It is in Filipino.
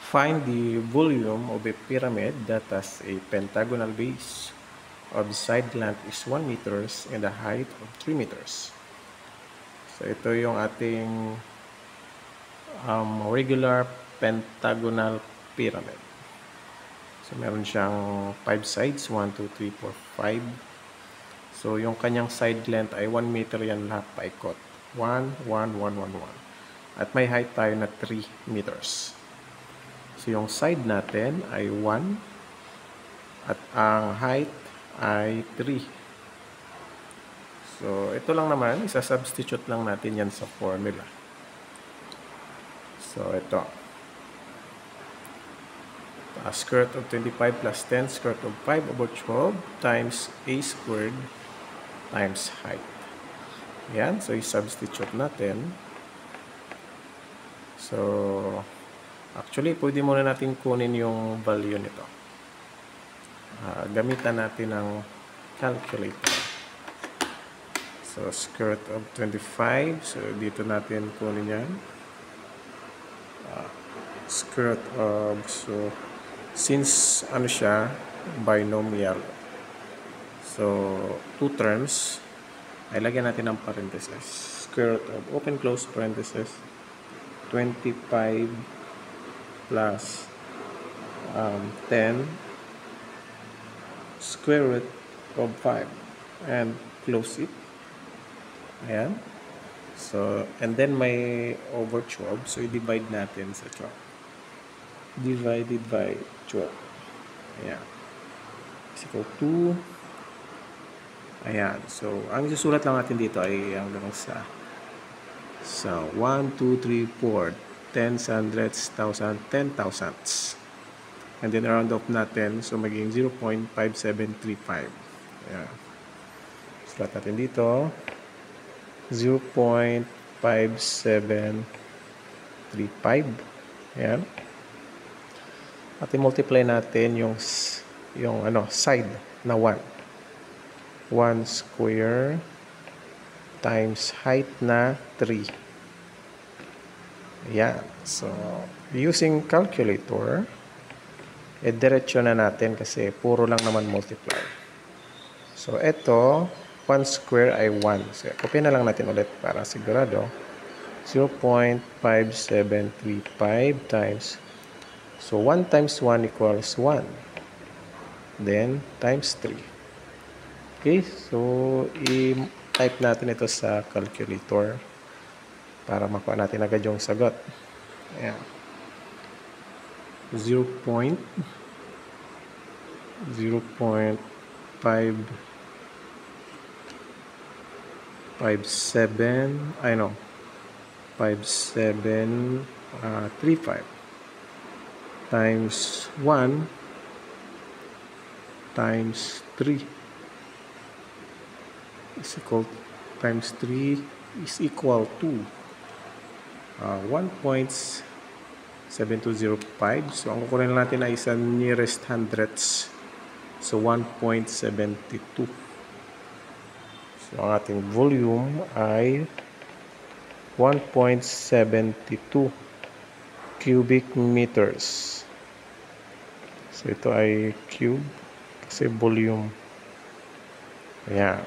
Find the volume of a pyramid that has a pentagonal base of side length is 1 meters and the height of 3 meters. So ito yung ating regular pentagonal pyramid. So meron siyang 5 sides, 1, 2, 3, 4, 5. So yung kanyang side length ay 1 meter yan lahat paikot. 1, 1, 1, 1, 1. At may height tayo na 3 meters. So yung side natin ay 1 at ang height ay 3. So ito lang naman, isa-substitute lang natin yan sa formula. So ito. Square root of 25 plus 10 square root of 5 over 12 times a squared times height. Yan. So i-substitute natin. So actually, pwede muna natin kunin yung value nito. Gamitan natin ang calculator. So, square root of 25. So, dito natin kunin yan. Square root of, so, since, ano siya, binomial. So, 2 terms, ay lagyan natin ng parenthesis. Square root of, open close parenthesis, 25 plus 10 square root of 5 and close it. Ayan. So, and then may over 12. So, i-divide natin sa 12. Divided by 12. Ayan. Is equal to, ayan. So, ang isusulat lang natin dito ay hanggang sa 1, 2, 3, 4, tens, hundreds, thousand, 10,000s. And then round off natin, so maging 0.5735. Ayan. Sulat natin dito, 0.5735. Ayan. At i-multiply natin yung side na 1. 1 square times height na 3. Ayan. So, using calculator, diretso na natin kasi puro lang naman multiply. So, ito, 1 square ay 1. So, copy na lang natin ulit para sigurado. 0.5735 times. So, 1 times 1 equals 1. Then, times 3. Okay, so, i-type natin ito sa calculator para makuha natin agad yung sagot. Ayan. 0.57 5735 times 1 times 3 is equal times 3 is equal to 1.7205. So, ang kukunin natin ay isa nearest hundreds. So, 1.72. So, ang ating volume ay 1.72 cubic meters. So, ito ay cube kasi volume. Ayan.